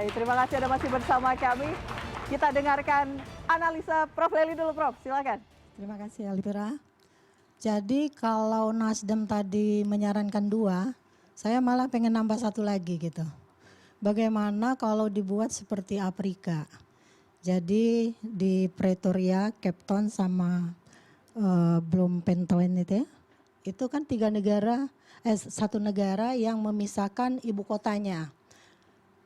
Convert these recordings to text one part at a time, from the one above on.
Baik, terima kasih Anda masih bersama kami. Kita dengarkan analisa Prof. Lely dulu, Prof. Silakan. Terima kasih Elvira. Jadi kalau Nasdem tadi menyarankan 2, saya malah pengen nambah 1 lagi gitu. Bagaimana kalau dibuat seperti Afrika? Jadi di Pretoria, Cape Town sama Bloemfontein itu ya. Itu kan 1 negara yang memisahkan ibu kotanya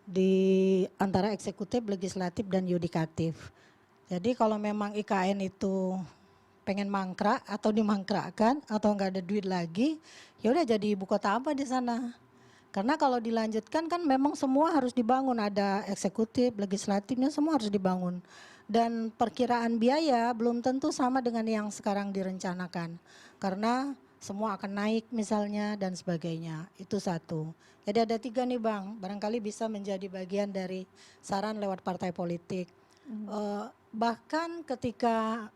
di antara eksekutif, legislatif dan yudikatif. Jadi kalau memang IKN itu pengen mangkrak atau dimangkrakkan atau nggak ada duit lagi, ya udah jadi ibu kota apa di sana? Karena kalau dilanjutkan kan memang semua harus dibangun, ada eksekutif, legislatifnya semua harus dibangun. Dan perkiraan biaya belum tentu sama dengan yang sekarang direncanakan. Karena semua akan naik misalnya dan sebagainya. Itu 1. Jadi ada 3 nih Bang, barangkali bisa menjadi bagian dari saran lewat partai politik. Bahkan ketika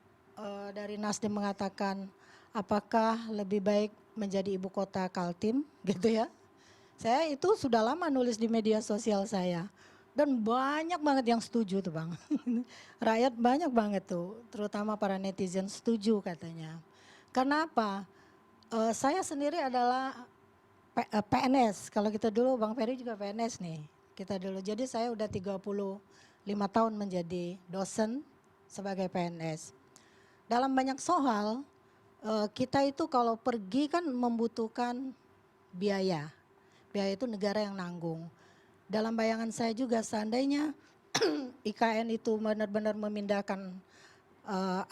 dari Nasdem mengatakan apakah lebih baik menjadi ibu kota Kaltim gitu ya. Saya itu sudah lama nulis di media sosial saya. Dan banyak banget yang setuju tuh Bang. Rakyat banyak banget tuh, terutama para netizen setuju katanya. Karena apa? Saya sendiri adalah PNS. Kalau kita dulu Bang Ferry juga PNS nih. Kita dulu. Jadi saya udah 35 tahun menjadi dosen sebagai PNS. Dalam banyak soal kita itu kalau pergi kan membutuhkan biaya. Biaya itu negara yang nanggung. Dalam bayangan saya juga seandainya IKN itu benar-benar memindahkan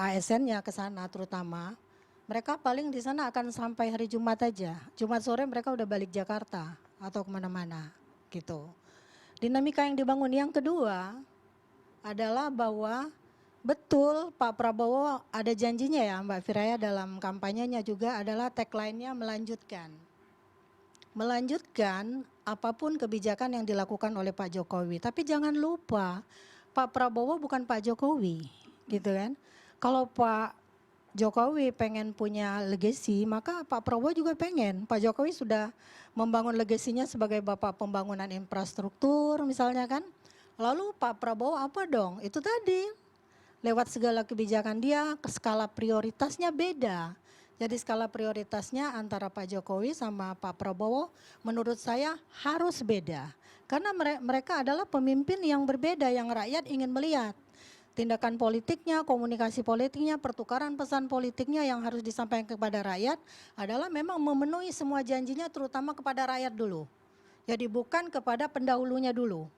ASN-nya ke sana terutama, mereka paling di sana akan sampai hari Jumat aja. Jumat sore mereka udah balik Jakarta atau kemana-mana gitu. Dinamika yang dibangun yang kedua adalah bahwa betul Pak Prabowo ada janjinya ya Mbak Firaya dalam kampanyenya juga adalah tagline-nya melanjutkan. Melanjutkan apapun kebijakan yang dilakukan oleh Pak Jokowi. Tapi jangan lupa Pak Prabowo bukan Pak Jokowi gitu kan. Kalau Pak Jokowi pengen punya legacy, maka Pak Prabowo juga pengen. Pak Jokowi sudah membangun legasinya sebagai bapak pembangunan infrastruktur misalnya kan. Lalu Pak Prabowo apa dong? Itu tadi lewat segala kebijakan dia, skala prioritasnya beda. Jadi skala prioritasnya antara Pak Jokowi sama Pak Prabowo menurut saya harus beda. Karena mereka adalah pemimpin yang berbeda yang rakyat ingin melihat. Tindakan politiknya, komunikasi politiknya, pertukaran pesan politiknya yang harus disampaikan kepada rakyat adalah memang memenuhi semua janjinya terutama kepada rakyat dulu. Jadi bukan kepada pendahulunya dulu.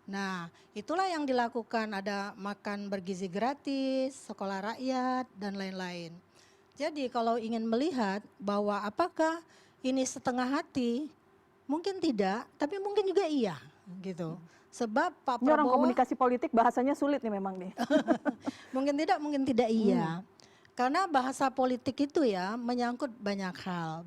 Nah, itulah yang dilakukan, ada makan bergizi gratis, sekolah rakyat, dan lain-lain. Jadi kalau ingin melihat bahwa apakah ini setengah hati, mungkin tidak, tapi mungkin juga iya gitu. Sebab Pak Ini orang Prabowo komunikasi politik bahasanya sulit nih memang nih. mungkin tidak iya. Karena bahasa politik itu ya menyangkut banyak hal.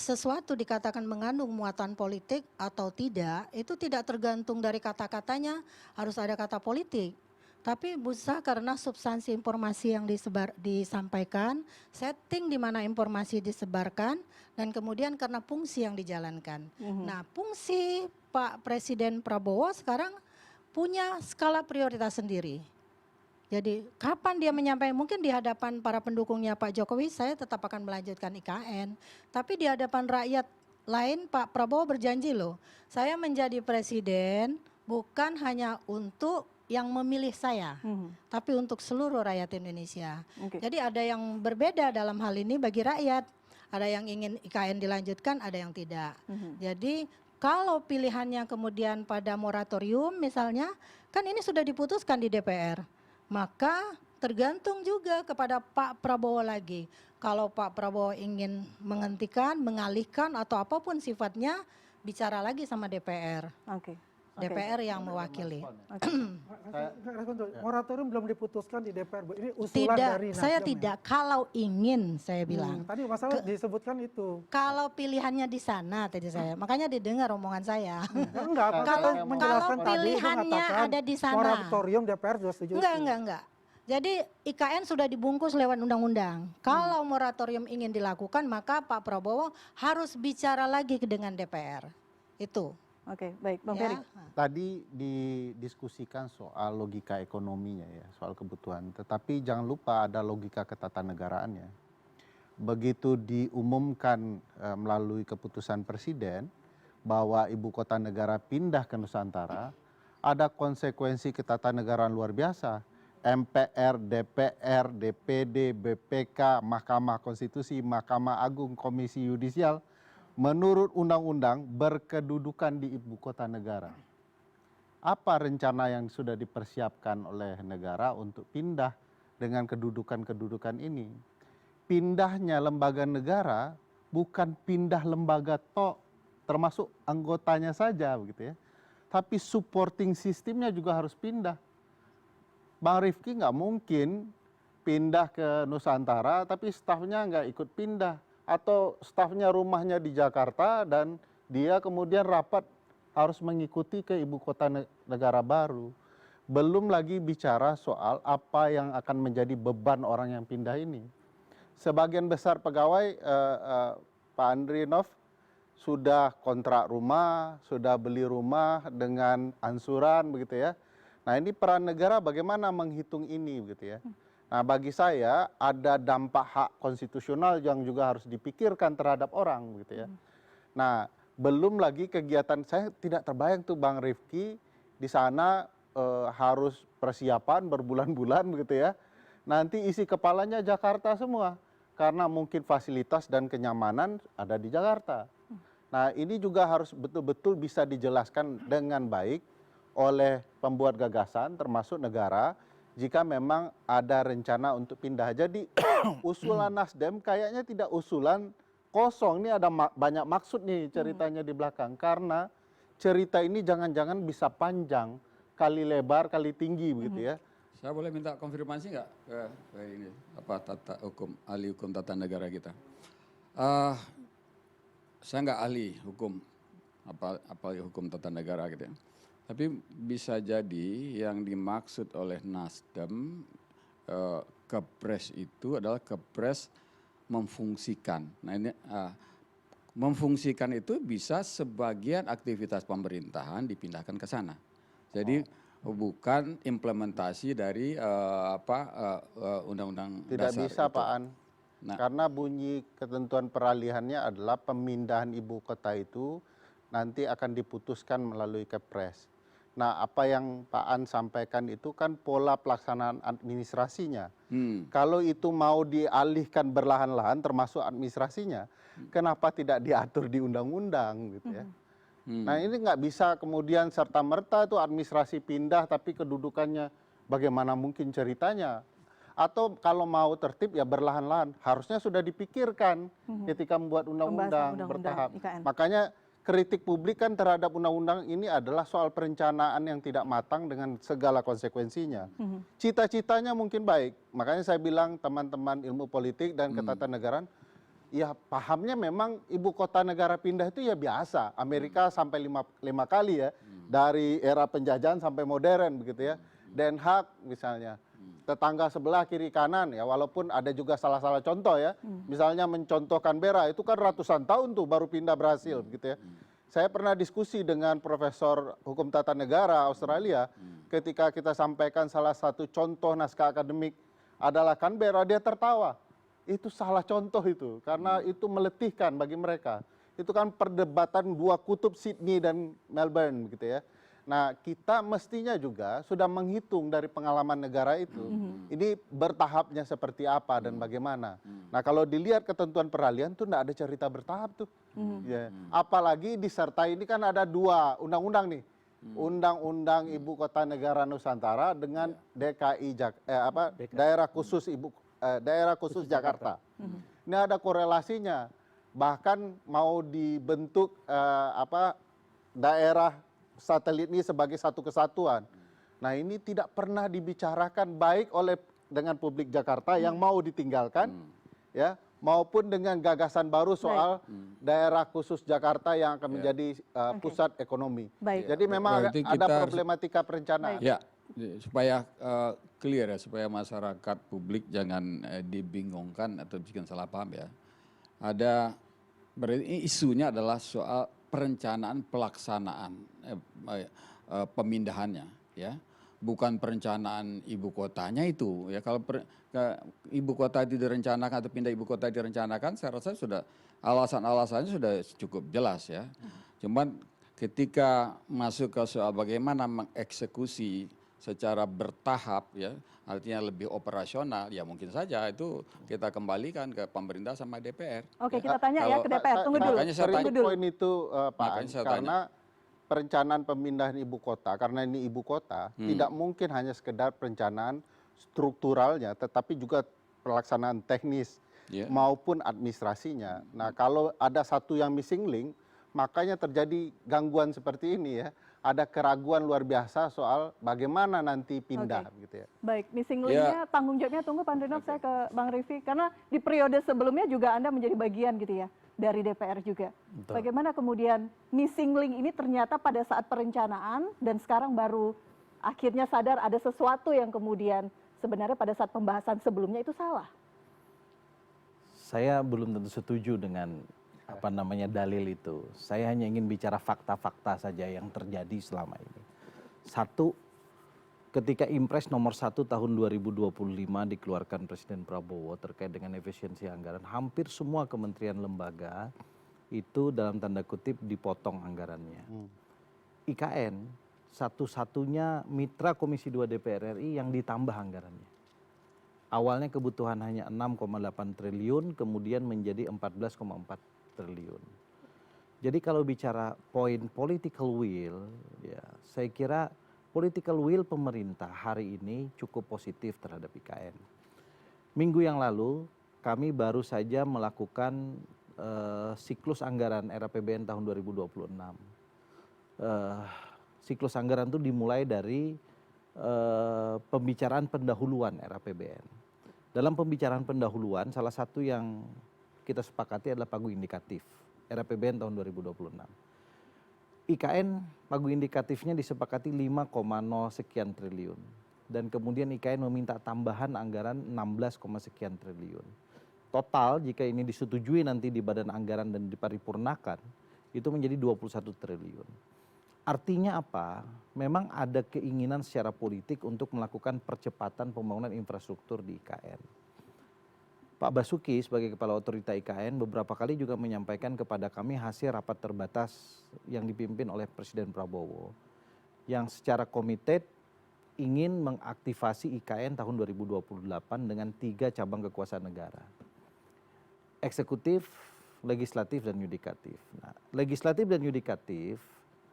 Sesuatu dikatakan mengandung muatan politik atau tidak, itu tidak tergantung dari kata-katanya harus ada kata politik. Tapi bisa karena substansi informasi yang disampaikan, setting di mana informasi disebarkan, dan kemudian karena fungsi yang dijalankan. Nah, fungsi Pak Presiden Prabowo sekarang punya skala prioritas sendiri. Jadi kapan dia menyampaikan, mungkin di hadapan para pendukungnya Pak Jokowi saya tetap akan melanjutkan IKN. Tapi di hadapan rakyat lain Pak Prabowo berjanji loh, saya menjadi presiden bukan hanya untuk yang memilih saya, tapi untuk seluruh rakyat Indonesia. Jadi ada yang berbeda dalam hal ini bagi rakyat. Ada yang ingin IKN dilanjutkan, ada yang tidak. Jadi kalau pilihannya kemudian pada moratorium misalnya, kan ini sudah diputuskan di DPR. Maka tergantung juga kepada Pak Prabowo lagi. Kalau Pak Prabowo ingin menghentikan, mengalihkan atau apapun sifatnya, bicara lagi sama DPR. DPR yang mewakili. Moratorium belum diputuskan di DPR. Ini usulan dari Nasdem. Saya tidak. Kalau ingin, saya bilang. Tadi masalah disebutkan itu. Kalau pilihannya di sana tadi saya, makanya didengar omongan saya. Enggak. Kalau pilihannya ada di sana. Moratorium DPR sudah setuju. Enggak. Jadi IKN sudah dibungkus lewat undang-undang. Kalau moratorium ingin dilakukan, maka Pak Prabowo harus bicara lagi dengan DPR. Itu. Oke, baik, Bang Ya. Ferry. Tadi didiskusikan soal logika ekonominya ya, soal kebutuhan. Tetapi jangan lupa ada logika ketatanegaraannya. Begitu diumumkan melalui keputusan presiden bahwa ibu kota negara pindah ke Nusantara, ada konsekuensi ketatanegaraan luar biasa. MPR, DPR, DPD, BPK, Mahkamah Konstitusi, Mahkamah Agung, Komisi Yudisial, menurut undang-undang berkedudukan di ibu kota negara. Apa rencana yang sudah dipersiapkan oleh negara untuk pindah dengan kedudukan-kedudukan ini? Pindahnya lembaga negara bukan pindah lembaga termasuk anggotanya saja begitu ya. Tapi supporting sistemnya juga harus pindah. Bang Rifki nggak mungkin pindah ke Nusantara tapi stafnya nggak ikut pindah. Atau stafnya rumahnya di Jakarta dan dia kemudian rapat harus mengikuti ke ibu kota negara baru. Belum lagi bicara soal apa yang akan menjadi beban orang yang pindah ini. Sebagian besar pegawai Pak Andrinov sudah kontrak rumah, sudah beli rumah dengan ansuran begitu ya. Nah ini peran negara bagaimana menghitung ini begitu ya. Nah bagi saya ada dampak hak konstitusional yang juga harus dipikirkan terhadap orang gitu ya. Nah belum lagi kegiatan, saya tidak terbayang tuh Bang Rifki di sana harus persiapan berbulan-bulan begitu ya. Nanti isi kepalanya Jakarta semua karena mungkin fasilitas dan kenyamanan ada di Jakarta. Nah ini juga harus betul-betul bisa dijelaskan dengan baik oleh pembuat gagasan termasuk negara jika memang ada rencana untuk pindah. Jadi usulan Nasdem kayaknya tidak usulan kosong, ini ada banyak maksud nih ceritanya di belakang. Karena cerita ini jangan-jangan bisa panjang, kali lebar, kali tinggi begitu ya. Saya boleh minta konfirmasi nggak ke ini apa ahli hukum tata negara kita? Saya nggak ahli hukum apa hukum tata negara gitu ya. Tapi bisa jadi yang dimaksud oleh Nasdem kepres itu adalah kepres memfungsikan. Nah ini memfungsikan itu bisa sebagian aktivitas pemerintahan dipindahkan ke sana. Jadi bukan implementasi dari undang-undang Tidak dasar bisa itu. Pak An. Nah, Karena bunyi ketentuan peralihannya adalah pemindahan ibu kota itu nanti akan diputuskan melalui kepres. Nah apa yang Pak An sampaikan itu kan pola pelaksanaan administrasinya. Kalau itu mau dialihkan berlahan-lahan termasuk administrasinya, kenapa tidak diatur di undang-undang gitu ya. Nah ini nggak bisa kemudian serta-merta itu administrasi pindah tapi kedudukannya bagaimana mungkin ceritanya. Atau kalau mau tertib ya berlahan-lahan, harusnya sudah dipikirkan ketika membuat undang-undang bertahap. IKN. Makanya kritik publik kan terhadap undang-undang ini adalah soal perencanaan yang tidak matang dengan segala konsekuensinya. Cita-citanya mungkin baik, makanya saya bilang teman-teman ilmu politik dan ketatanegaraan, ya pahamnya memang ibu kota negara pindah itu ya biasa. Amerika sampai lima kali ya, dari era penjajahan sampai modern begitu ya. Den Haag misalnya, tetangga sebelah kiri kanan ya, walaupun ada juga salah-salah contoh ya. Misalnya mencontoh Canberra itu kan ratusan tahun tuh baru pindah berhasil gitu ya. Saya pernah diskusi dengan Profesor Hukum Tata Negara Australia ketika kita sampaikan salah satu contoh naskah akademik adalah Canberra, dia tertawa. Itu salah contoh itu karena itu meletihkan bagi mereka. Itu kan perdebatan dua kutub Sydney dan Melbourne gitu ya. Nah kita mestinya juga sudah menghitung dari pengalaman negara itu, ini bertahapnya seperti apa dan bagaimana. Nah kalau dilihat ketentuan peralihan tuh tidak ada cerita bertahap tuh. Ya. Apalagi disertai ini kan ada dua undang-undang nih. Undang-undang Ibu Kota Negara Nusantara dengan daerah khusus Jakarta. Ini ada korelasinya. Bahkan mau dibentuk daerah satelit ini sebagai satu kesatuan. Nah ini tidak pernah dibicarakan baik dengan publik Jakarta yang mau ditinggalkan, ya, maupun dengan gagasan baru soal daerah khusus Jakarta yang akan menjadi pusat ekonomi. Jadi memang ada problematika perencanaan. Ya, supaya clear ya, supaya masyarakat publik jangan dibingungkan atau bikin salah paham ya. Berarti isunya adalah soal perencanaan pelaksanaan pemindahannya, ya, bukan perencanaan ibu kotanya itu, ya. Kalau ibu kota itu direncanakan atau pindah ibu kota direncanakan, saya rasa sudah alasan-alasannya sudah cukup jelas, ya. Cuman ketika masuk ke soal bagaimana mengeksekusi secara bertahap, ya, artinya lebih operasional, ya mungkin saja itu kita kembalikan ke pemerintah sama DPR. Oke, kita tanya ya ke DPR. Tunggu dulu. Makanya saya Tunggu tanya. dulu. Poin itu Pak Makanya An, saya karena perencanaan pemindahan ibu kota, karena ini ibu kota, tidak mungkin hanya sekedar perencanaan strukturalnya, tetapi juga pelaksanaan teknis maupun administrasinya. Nah, kalau ada satu yang missing link, makanya terjadi gangguan seperti ini, ya. Ada keraguan luar biasa soal bagaimana nanti pindah, gitu ya. Baik, missing link-nya, tanggung jawabnya tunggu Pak Andrinov, saya ke Bang Riffi. Karena di periode sebelumnya juga Anda menjadi bagian gitu ya, dari DPR juga. Betul. Bagaimana kemudian missing link ini ternyata pada saat perencanaan dan sekarang baru akhirnya sadar ada sesuatu yang kemudian sebenarnya pada saat pembahasan sebelumnya itu salah. Saya belum tentu setuju dengan dalil itu. Saya hanya ingin bicara fakta-fakta saja yang terjadi selama ini. Satu, ketika Impres nomor 1 tahun 2025 dikeluarkan Presiden Prabowo terkait dengan efisiensi anggaran, hampir semua kementerian lembaga itu dalam tanda kutip dipotong anggarannya. IKN satu-satunya mitra Komisi 2 DPR RI yang ditambah anggarannya. Awalnya kebutuhan hanya 6,8 triliun, kemudian menjadi 14,4 triliun. Jadi kalau bicara poin political will, ya saya kira political will pemerintah hari ini cukup positif terhadap IKN. Minggu yang lalu kami baru saja melakukan siklus anggaran RAPBN tahun 2026. Siklus anggaran itu dimulai dari pembicaraan pendahuluan RAPBN. Dalam pembicaraan pendahuluan, salah satu yang kita sepakati adalah pagu indikatif RAPBN tahun 2026. IKN pagu indikatifnya disepakati 5,0 sekian triliun. Dan kemudian IKN meminta tambahan anggaran 16, sekian triliun. Total jika ini disetujui nanti di badan anggaran dan diparipurnakan, itu menjadi 21 triliun. Artinya apa? Memang ada keinginan secara politik untuk melakukan percepatan pembangunan infrastruktur di IKN. Pak Basuki sebagai Kepala Otorita IKN beberapa kali juga menyampaikan kepada kami hasil rapat terbatas yang dipimpin oleh Presiden Prabowo yang secara komited ingin mengaktifasi IKN tahun 2028 dengan 3 cabang kekuasaan negara. Eksekutif, legislatif, dan yudikatif. Nah, legislatif dan yudikatif,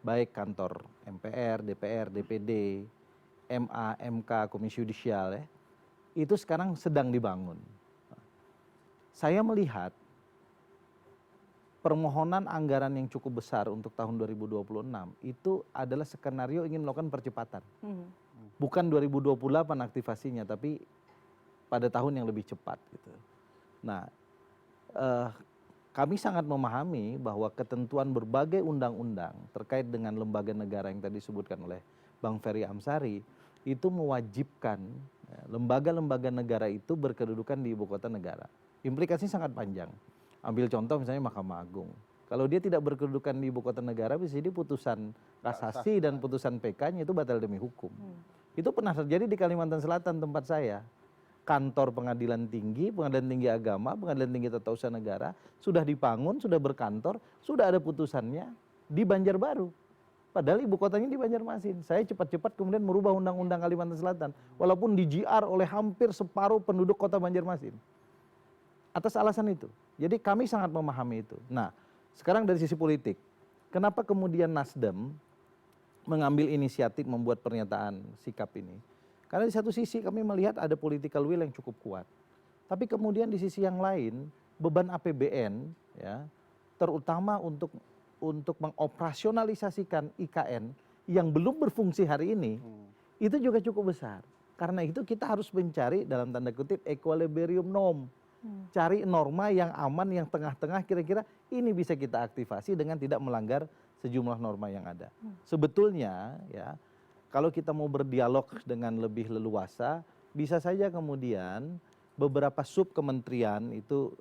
baik kantor MPR, DPR, DPD, MA, MK, Komisi Yudisial, ya, itu sekarang sedang dibangun. Saya melihat permohonan anggaran yang cukup besar untuk tahun 2026 itu adalah skenario ingin melakukan percepatan. Bukan 2028 aktivasinya, tapi pada tahun yang lebih cepat. Gitu. Nah, kami sangat memahami bahwa ketentuan berbagai undang-undang terkait dengan lembaga negara yang tadi disebutkan oleh Bang Ferry Amsari itu mewajibkan lembaga-lembaga negara itu berkedudukan di ibu kota negara. Implikasinya sangat panjang. Ambil contoh misalnya Mahkamah Agung. Kalau dia tidak berkedudukan di ibu kota negara, bisa jadi putusan kasasi dan putusan PK-nya itu batal demi hukum. Itu pernah terjadi di Kalimantan Selatan tempat saya. Kantor pengadilan tinggi agama, pengadilan tinggi tata usaha negara, sudah dibangun, sudah berkantor, sudah ada putusannya di Banjarbaru. Padahal ibu kotanya di Banjarmasin. Saya cepat-cepat kemudian merubah undang-undang Kalimantan Selatan. Walaupun di-GR oleh hampir separuh penduduk kota Banjarmasin. Atas alasan itu. Jadi kami sangat memahami itu. Nah, sekarang dari sisi politik, kenapa kemudian Nasdem mengambil inisiatif membuat pernyataan sikap ini? Karena di satu sisi kami melihat ada political will yang cukup kuat. Tapi kemudian di sisi yang lain, beban APBN, ya, terutama untuk mengoperasionalisasikan IKN yang belum berfungsi hari ini, itu juga cukup besar. Karena itu kita harus mencari dalam tanda kutip equilibrium norm. Cari norma yang aman, yang tengah-tengah, kira-kira ini bisa kita aktifasi dengan tidak melanggar sejumlah norma yang ada. Sebetulnya ya, kalau kita mau berdialog dengan lebih leluasa, bisa saja kemudian beberapa sub kementerian itu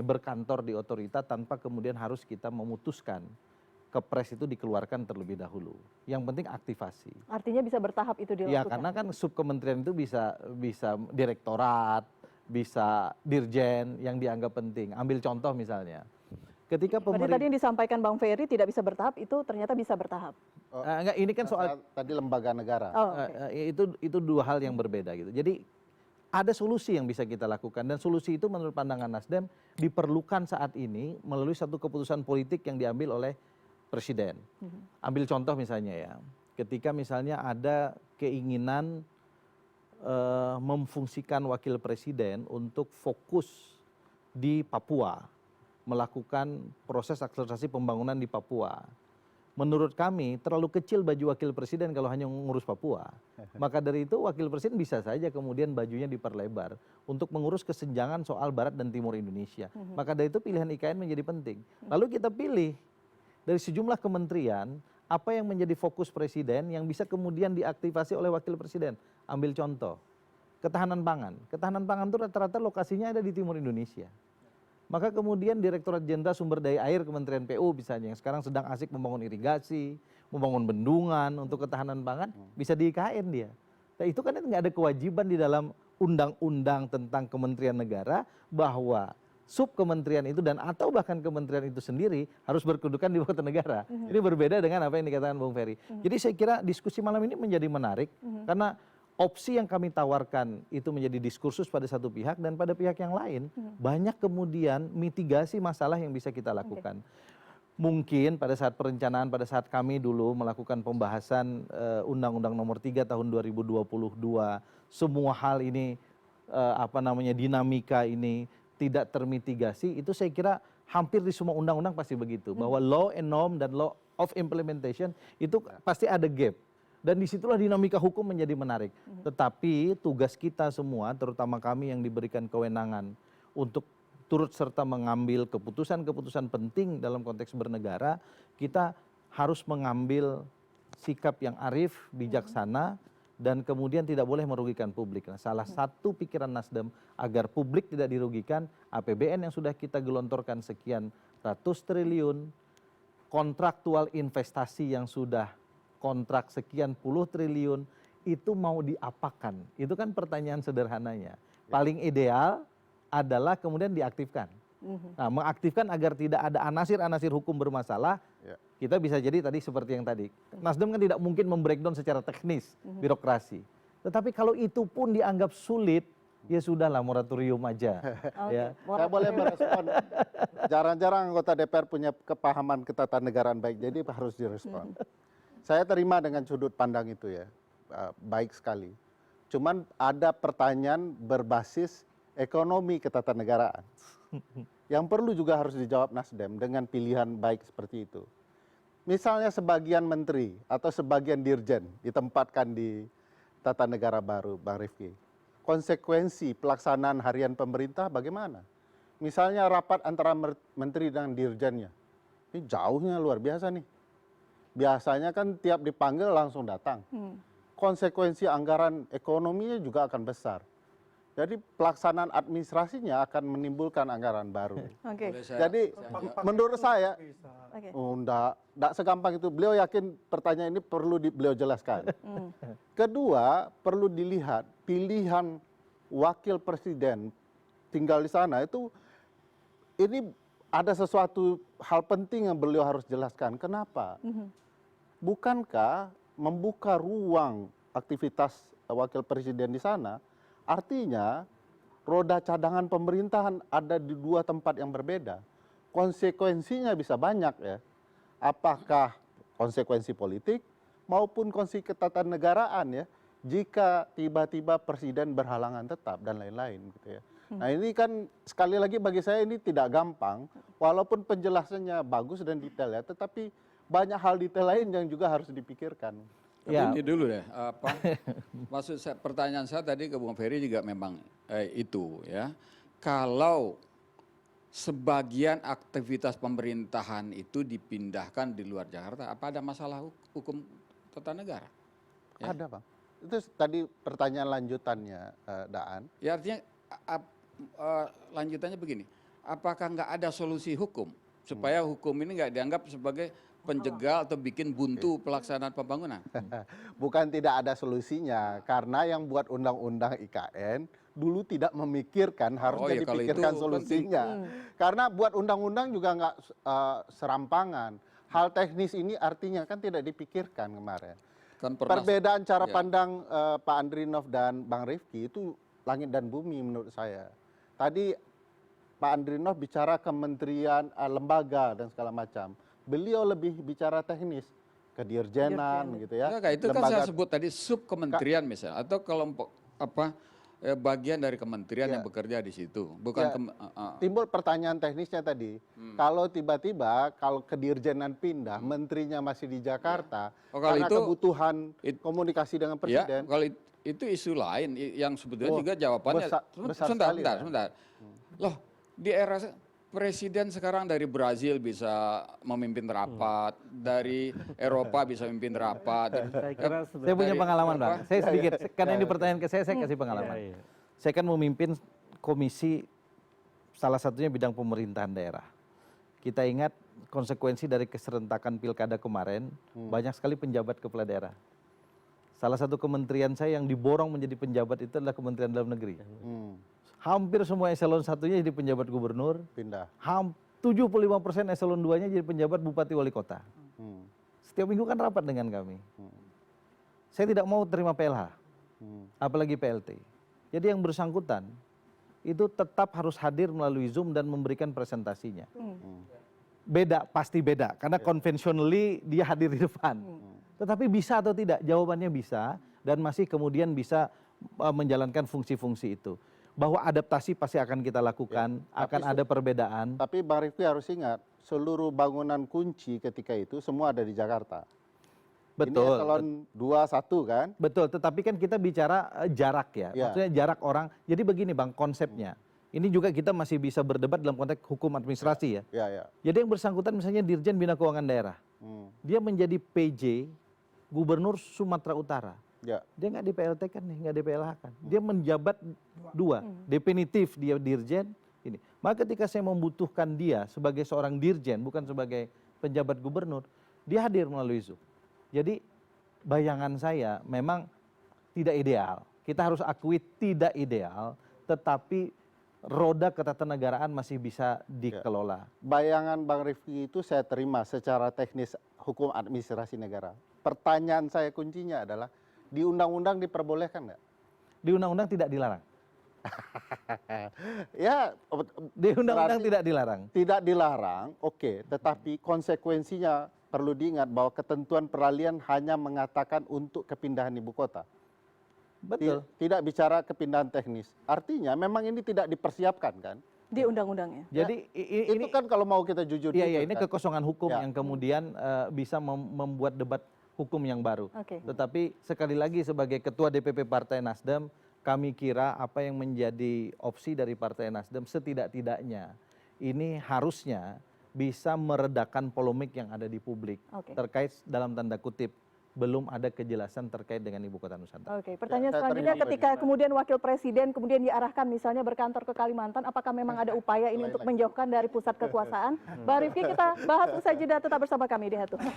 berkantor di otorita tanpa kemudian harus kita memutuskan Kepres itu dikeluarkan terlebih dahulu. Yang penting aktivasi. Artinya bisa bertahap itu dilakukan. Ya, karena kan subkementerian itu bisa direktorat, bisa dirjen yang dianggap penting. Ambil contoh misalnya, ketika Berarti pemerintah tadi yang disampaikan Bang Ferry tidak bisa bertahap, itu ternyata bisa bertahap. enggak, ini kan soal tadi lembaga negara. Oh, oke. itu dua hal yang berbeda gitu. Jadi ada solusi yang bisa kita lakukan dan solusi itu menurut pandangan Nasdem diperlukan saat ini melalui satu keputusan politik yang diambil oleh Presiden. Ambil contoh misalnya ya, ketika misalnya ada keinginan memfungsikan wakil presiden untuk fokus di Papua, melakukan proses akselerasi pembangunan di Papua. Menurut kami terlalu kecil baju wakil presiden kalau hanya mengurus Papua. Maka dari itu wakil presiden bisa saja kemudian bajunya diperlebar untuk mengurus kesenjangan soal Barat dan Timur Indonesia. Maka dari itu pilihan IKN menjadi penting. Lalu kita pilih dari sejumlah kementerian, apa yang menjadi fokus presiden yang bisa kemudian diaktifasi oleh wakil presiden. Ambil contoh, ketahanan pangan. Ketahanan pangan itu rata-rata lokasinya ada di timur Indonesia. Maka kemudian Direktorat Jenderal Sumber Daya Air Kementerian PU misalnya, yang sekarang sedang asik membangun irigasi, membangun bendungan untuk ketahanan pangan, bisa di IKN dia. Nah itu kan nggak ada kewajiban di dalam undang-undang tentang kementerian negara bahwa subkementerian itu dan atau bahkan kementerian itu sendiri harus berkedudukan di ibu kota negara. Ini berbeda dengan apa yang dikatakan Bung Ferry. Jadi saya kira diskusi malam ini menjadi menarik karena opsi yang kami tawarkan itu menjadi diskursus pada satu pihak dan pada pihak yang lain banyak kemudian mitigasi masalah yang bisa kita lakukan. Mungkin pada saat perencanaan, pada saat kami dulu melakukan pembahasan Undang-Undang Nomor 3 Tahun 2022, semua hal ini dinamika ini tidak termitigasi, itu saya kira hampir di semua undang-undang pasti begitu. Bahwa law and norm dan law of implementation itu pasti ada gap. Dan disitulah dinamika hukum menjadi menarik. Tetapi tugas kita semua, terutama kami yang diberikan kewenangan untuk turut serta mengambil keputusan-keputusan penting dalam konteks bernegara, kita harus mengambil sikap yang arif, bijaksana, dan kemudian tidak boleh merugikan publik. Nah, salah satu pikiran Nasdem agar publik tidak dirugikan, APBN yang sudah kita gelontorkan sekian ratus triliun, kontraktual investasi yang sudah kontrak sekian puluh triliun, itu mau diapakan? Itu kan pertanyaan sederhananya. Paling ideal adalah kemudian diaktifkan. Nah, mengaktifkan agar tidak ada anasir-anasir hukum bermasalah, kita bisa jadi tadi seperti yang tadi. Nasdem kan tidak mungkin membreakdown secara teknis birokrasi. Tetapi kalau itu pun dianggap sulit, ya sudahlah moratorium aja. Ya. Saya boleh merespon. Jarang-jarang anggota DPR punya kepahaman ketatanegaraan baik, jadi harus direspon. Saya terima dengan sudut pandang itu ya, baik sekali. Cuman ada pertanyaan berbasis ekonomi ketatanegaraan. Yang perlu juga harus dijawab Nasdem dengan pilihan baik seperti itu. Misalnya sebagian menteri atau sebagian dirjen ditempatkan di tata negara baru, Bang Rifki. Konsekuensi pelaksanaan harian pemerintah bagaimana? Misalnya rapat antara menteri dengan dirjennya. Ini jauhnya luar biasa nih. Biasanya kan tiap dipanggil langsung datang. Konsekuensi anggaran ekonominya juga akan besar. Jadi pelaksanaan administrasinya akan menimbulkan anggaran baru. Jadi menurut saya, enggak segampang itu. Beliau yakin pertanyaan ini perlu beliau jelaskan. Kedua, perlu dilihat pilihan wakil presiden tinggal di sana itu, ini ada sesuatu hal penting yang beliau harus jelaskan. Kenapa? Bukankah membuka ruang aktivitas wakil presiden di sana, artinya roda cadangan pemerintahan ada di dua tempat yang berbeda. Konsekuensinya bisa banyak ya. Apakah konsekuensi politik maupun konsekuensi ketatanegaraan ya. Jika tiba-tiba presiden berhalangan tetap dan lain-lain gitu ya. Nah ini kan sekali lagi bagi saya ini tidak gampang. Walaupun penjelasannya bagus dan detail ya. Tetapi banyak hal detail lain yang juga harus dipikirkan. Tapi ini dulu deh, maksud saya, pertanyaan saya tadi ke Bung Ferry juga memang itu ya. Kalau sebagian aktivitas pemerintahan itu dipindahkan di luar Jakarta, apa ada masalah hukum tata negara? Ya? Ada Bang. Itu tadi pertanyaan lanjutannya, Daan. Ya artinya lanjutannya begini, apakah nggak ada solusi hukum supaya hukum ini nggak dianggap sebagai penjegal atau bikin buntu pelaksanaan pembangunan? Bukan tidak ada solusinya, karena yang buat undang-undang IKN dulu tidak memikirkan harusnya ya, kalau itu dipikirkan penting. solusinya. Karena buat undang-undang juga nggak serampangan. Hal teknis ini artinya kan tidak dipikirkan kemarin. Kan pernah Perbedaan cara ya. pandang Pak Andrinov dan Bang Rifki itu langit dan bumi menurut saya. Tadi Pak Andrinov bicara kementerian, lembaga dan segala macam. Beliau lebih bicara teknis, kedirjenan gitu ya. Enggak, itu kan saya sebut tadi subkementerian misalnya atau kelompok bagian dari kementerian yang bekerja di situ, bukan timbul pertanyaan teknisnya tadi. Kalau tiba-tiba kalau kedirjenan pindah, menterinya masih di Jakarta, karena kebutuhan komunikasi dengan presiden. Ya, kalau itu isu lain yang sebetulnya juga jawabannya. Besar Sebentar. Loh, di era presiden sekarang dari Brazil bisa memimpin rapat, dari Eropa bisa memimpin rapat. Saya punya pengalaman, Bang. Saya sedikit, karena ini pertanyaan ke saya kasih pengalaman. Saya kan memimpin komisi, salah satunya bidang pemerintahan daerah. Kita ingat konsekuensi dari keserentakan pilkada kemarin, banyak sekali penjabat kepala daerah. Salah satu kementerian saya yang diborong menjadi penjabat itu adalah Kementerian Dalam Negeri. Hampir semua eselon 1-nya jadi penjabat gubernur. Pindah. 75% eselon 2-nya jadi penjabat bupati wali kota. Setiap minggu kan rapat dengan kami. Saya tidak mau terima PLH, apalagi PLT. Jadi yang bersangkutan itu tetap harus hadir melalui Zoom dan memberikan presentasinya. Beda, pasti beda, karena conventionally dia hadir di depan. Tetapi bisa atau tidak? Jawabannya bisa, dan masih kemudian bisa menjalankan fungsi-fungsi itu. Bahwa adaptasi pasti akan kita lakukan, akan ada perbedaan. Tapi Bang Rifki harus ingat, seluruh bangunan kunci ketika itu semua ada di Jakarta. Betul. Ini eselon 2-1 kan? Betul, tetapi kan kita bicara jarak ya, maksudnya jarak orang. Jadi begini Bang, konsepnya. Ini juga kita masih bisa berdebat dalam konteks hukum administrasi ya. Jadi yang bersangkutan misalnya Dirjen Bina Keuangan Daerah. Dia menjadi PJ Gubernur Sumatera Utara. Dia nggak di PLT kan nih, nggak di PLH kan. Dia menjabat dua, definitif dia dirjen. Ini. Maka ketika saya membutuhkan dia sebagai seorang dirjen, bukan sebagai penjabat gubernur, dia hadir melalui Zoom. Jadi bayangan saya memang tidak ideal. Kita harus akui tidak ideal, tetapi roda ketatanegaraan masih bisa dikelola. Bayangan Bang Rifki itu saya terima secara teknis hukum administrasi negara. Pertanyaan saya kuncinya adalah, di undang-undang diperbolehkan nggak? Di undang-undang tidak dilarang. Ya, di undang-undang tidak dilarang. Tidak dilarang, oke. Tetapi konsekuensinya perlu diingat bahwa ketentuan peralihan hanya mengatakan untuk kepindahan ibu kota. Betul. Tidak bicara kepindahan teknis. Artinya memang ini tidak dipersiapkan kan? Di undang-undangnya. Jadi itu kan kalau mau kita jujur. Iya, ini kan kekosongan hukum yang kemudian bisa membuat debat hukum yang baru. Tetapi sekali lagi sebagai ketua DPP Partai Nasdem, kami kira apa yang menjadi opsi dari Partai Nasdem setidak-tidaknya ini harusnya bisa meredakan polemik yang ada di publik terkait dalam tanda kutip belum ada kejelasan terkait dengan Ibu Kota Nusantara. Pertanyaan selanjutnya, ketika kemudian Wakil Presiden kemudian diarahkan misalnya berkantor ke Kalimantan, apakah memang ada upaya ini untuk menjauhkan dari pusat kekuasaan? Bang Rifki, kita bahas usai jeda, tetap bersama kami di Head to Head.